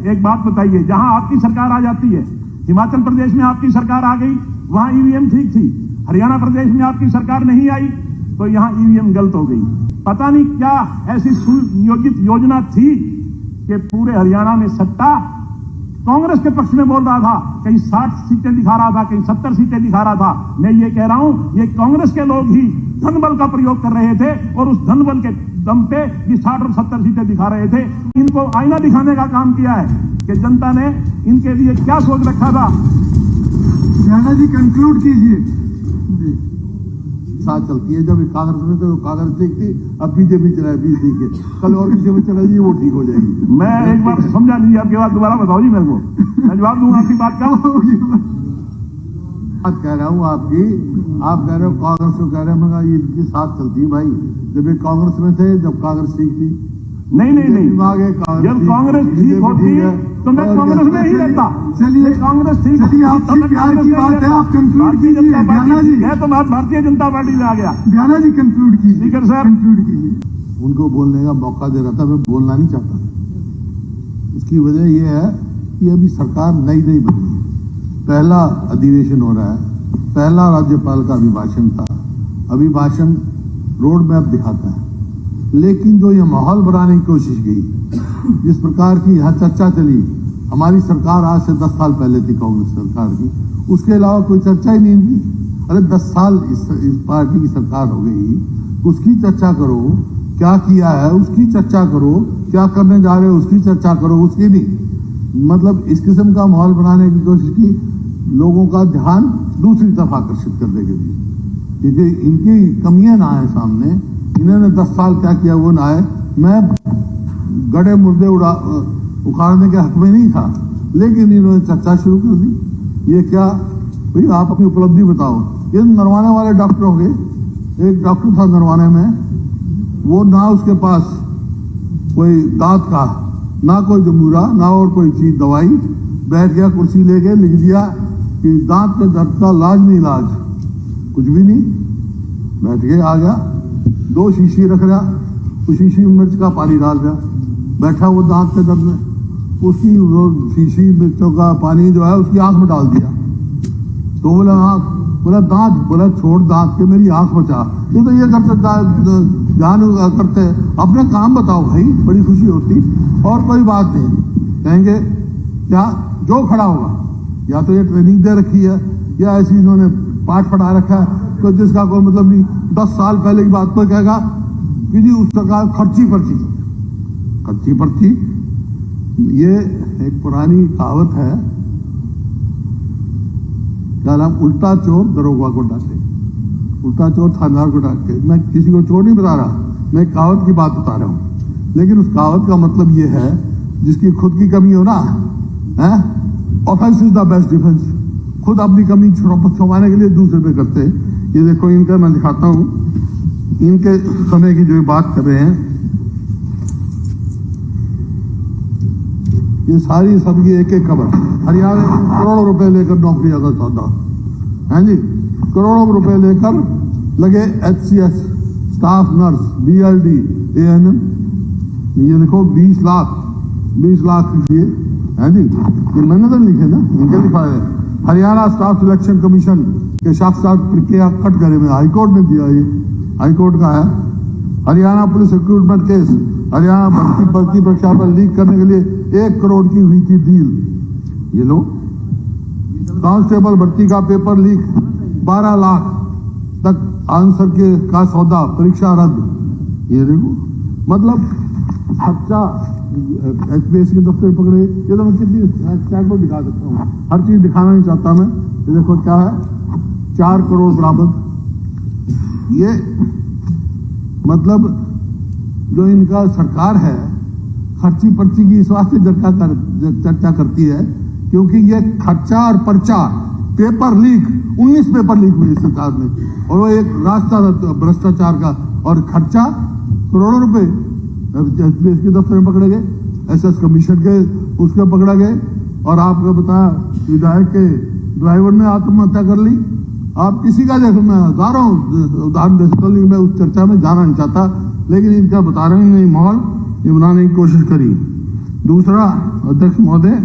एक बात बताइए, जहां आपकी सरकार आ जाती है, हिमाचल प्रदेश में आपकी सरकार आ गई, वहां ईवीएम ठीक थी, हरियाणा प्रदेश में आपकी सरकार नहीं आई तो यहां ईवीएम गलत हो गई। पता नहीं क्या ऐसी सुनियोजित योजना थी कि पूरे हरियाणा में सट्टा कांग्रेस के पक्ष में बोल रहा था, कहीं 60 सीटें दिखा रहा था, कहीं 70 सीटें दिखा रहा था। मैं ये कह रहा हूं, ये कांग्रेस के लोग ही धनबल का प्रयोग कर रहे थे और उस धनबल के दम पे ये 60 और 70 सीटें दिखा रहे थे। इनको आईना दिखाने का काम किया है कि जनता ने इनके लिए क्या सोच रखा था। राणा जी कंक्लूड कीजिए। साथ चलती है, जब कांग्रेस में तो कांग्रेस ठीक थी, अब बीजेपी चला है 20 के, कल और किसी में चला जाइए वो ठीक हो जाएगी। मैं एक बार समझा नहीं, आपकी बात दोबारा बताओ जी मेरे को, मैं जवाब दूंगा आपकी बात का। बात कह रहा हूँ आपकी, आप कह रहे हो कांग्रेस को कह रहे हैं, मगर ये इनकी साथ चलती है भाई। जब ये कांग्रेस में थे, जब कांग्रेस ठीक थी। नहीं, जब कांग्रेस ठीक होती तो मैं कांग्रेस में ही रहता। चलिए कांग्रेस ठीक चलिए, आपकी प्यार की बात है, आप कंक्लूड कीजिए। ज्ञाना जी है तो बात भारतीय जनता पार्टी में आ गया। ज्ञाना जी कंक्लूड कीजिए। स्पीकर साहब कंक्लूड कीजिए। उनको बोलने का मौका दे रहा था, मैं बोलना नहीं चाहता। उसकी वजह यह है कि अभी सरकार नई नई बनी है, पहला अधिवेशन हो रहा है, पहला राज्यपाल का अभिभाषण था। अभिभाषण रोड मैप दिखाता है, लेकिन जो ये माहौल बनाने की कोशिश की, जिस प्रकार की यह चर्चा चली, हमारी सरकार आज से 10 साल पहले थी कांग्रेस सरकार की, उसके अलावा कोई चर्चा ही नहीं थी। अरे 10 साल इस पार्टी की सरकार हो गई, उसकी चर्चा करो, क्या किया है उसकी चर्चा करो, क्या करने जा रहे हो उसकी चर्चा करो, उसकी नहीं। मतलब इस किस्म का माहौल बनाने की कोशिश की, लोगों का ध्यान दूसरी तरफ आकर्षित करने के लिए, क्योंकि इनकी कमियां ना आए सामने। इन्होंने 10 साल क्या किया वो ना आए। मैं गड़े मुर्दे उखाड़ने के हक में नहीं था, लेकिन इन्होंने चर्चा शुरू कर दी। ये क्या भाई, आप अपनी उपलब्धि बताओ। ये नरवाने वाले डॉक्टर हो गए, एक डॉक्टर था नरवाने में, वो ना उसके पास कोई दांत का, ना कोई जमूरा, ना और कोई चीज दवाई, बैठ गया कुर्सी लेके, लिख दिया कि दांत के दर्द का लाजमी इलाज, कुछ भी नहीं, बैठ के आ गया, 2 शीशी रख रहा, उस शीशी में मिर्च का पानी डाल रहा, बैठा वो दांत के दर्द में, उसकी शीशी मिर्चों का पानी जो है उसकी आंख में डाल दिया। तो बोला आंख, बोला दांत, बोला छोड़ दांत के, मेरी आंख बचा। ये तो ये करते ध्यान करते, अपने काम बताओ भाई, बड़ी खुशी होती। और कोई बात नहीं, कहेंगे क्या जो खड़ा होगा, या तो ये ट्रेनिंग दे रखी है, या ऐसी इन्होंने पाठ पढ़ा रखा है, तो जिसका कोई मतलब नहीं। 10 साल पहले की बात पर कहेगा कि जी उस सरकार खर्ची पर्ची। ये एक पुरानी कहावत है, क्या नाम, उल्टा चोर दरोगा को डांटे, उल्टा चोर थानेदार को डांटे। मैं किसी को चोर नहीं बता रहा, मैं एक कहावत की बात बता रहा हूं। लेकिन उस कहावत का मतलब ये है, जिसकी खुद की कमी हो ना, offence is the best defence. खुद अपनी कमी छुपाने के लिए दूसरे पे करते हैं। ये देखो इनका, मैं दिखाता हूं, इनके समय की जो बात कर रहे हैं, ये सारी सबकी एक एक खबर। हरियाणा में करोड़ों रुपए लेकर नौकरियां का सौदा है जी, करोड़ों रुपए लेकर लगे HCS, staff nurse, BLD, ANM। ये देखो 20 लाख ये है जी, ये मैंने तो लिखे ना, इनके लिखा है। हरियाणा स्टाफ सिलेक्शन कमीशन के साथ प्रक्रिया कटघरे में हाईकोर्ट ने दिया, ये हाईकोर्ट का है। Haryana police recruitment case, Haryana भर्ती परीक्षा पर लीक करने के लिए 1 करोड़ की हुई थी डील। ये लो, कांस्टेबल भर्ती का पेपर लीक, 12 लाख तक आंसर का सौदा, परीक्षा रद्द। ये देखो, मतलब खर्चा FPS के दफ्तर पकड़े। ये तो मैं कितनी क्या को दिखा सकता हूँ, हर चीज दिखाना नहीं चाहता मैं। ये देखो क्या है, 4 करोड़ बराबर। ये मतलब जो इनका सरकार है, खर्ची पर्ची की इस वास्ते चर्चा करती है क्योंकि ये खर्चा और पर्चा, पेपर लीक, 19 पेपर लीक हुए सरकार में, और वो एक रास्ता भ्रष्टाचार का, और खर्चा करोड़ों रुपए SBS के दफ्तर में पकड़े गए, SS कमीशन के उसके पकड़ा गए। और आपको बताया विधायक के ड्राइवर ने आत्महत्या कर ली। आप किसी का, देखो मैं हजारों उदाहरण दे सकता हूँ, मैं उस चर्चा में जाना नहीं चाहता, लेकिन इनका बता रहे हैं नहीं माहौल ये बनाने की कोशिश करी। दूसरा, अध्यक्ष महोदय,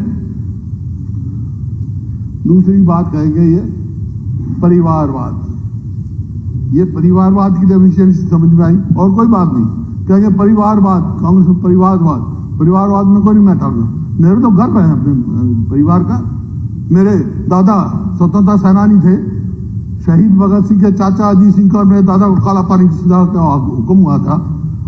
दूसरी बात कही गई है परिवारवाद। ये परिवारवाद की डेफिनेशन समझ में आई और कोई बात नहीं। कहेंगे परिवारवाद, कांग्रेस में परिवारवाद में कोई नहीं मैं ठाकुर, मेरे तो गर्व है अपने परिवार का। मेरे दादा स्वतंत्रता सेनानी थे, शहीद भगत सिंह के चाचा अजीत सिंह का और मेरे दादा को काला पानी की सजा का हुक्म हुआ था,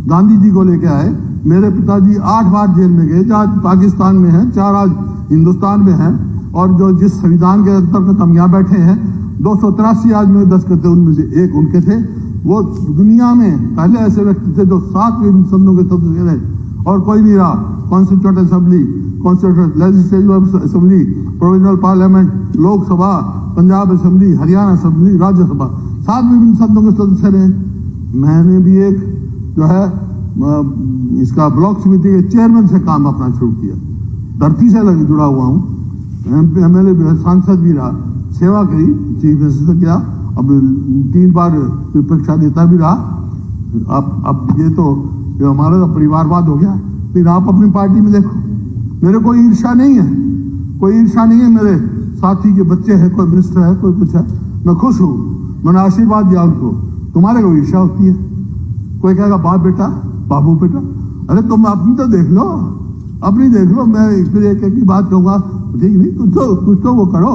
गांधी जी को लेके आए। मेरे पिताजी 8 बार जेल में गए, 4 पाकिस्तान में हैं, 4 आज हिंदुस्तान में हैं, और जो जिस संविधान के अंतर्गत हम यहाँ बैठे हैं 283 आज में 10 करते, उनमें से एक उनके थे। वो दुनिया में पहले ऐसे व्यक्ति थे जो 7 सदनों के सदस्य रहे और कोई नहीं रहा। Constituent assembly, constituent legislative assembly, provisional parliament, Lok Sabha, Punjab assembly, Haryana assembly, Rajya Sabha, 7 विभिन्न सदनों के सदस्य रहे। मैंने भी एक जो है इसका ब्लॉक समिति के चेयरमैन से काम अपना शुरू किया, धरती से लगे जुड़ा हुआ हूँ। एमएलए भी, सांसद भी रहा, सेवा करी, चीफ मिनिस्टर किया, अब 3 बार विपक्षा नेता भी रहा। अब ये तो हमारा तो परिवारवाद हो गया। फिर आप अपनी पार्टी में देखो, मेरे कोई ईर्ष्या नहीं है, कोई ईर्ष्या नहीं है। मेरे साथी के बच्चे हैं, कोई मिनिस्टर है, कोई कुछ है, मैं खुश हूँ, मैंने आशीर्वाद दिया उनको। तुम्हारे को ईर्ष्या होती है, कोई कहेगा बाप बेटा, बाबू बेटा, अरे तुम अपनी तो देख लो, अपनी देख लो। मैं फिर एक की बात कहूंगा, ठीक नहीं, कुछ तो वो करो।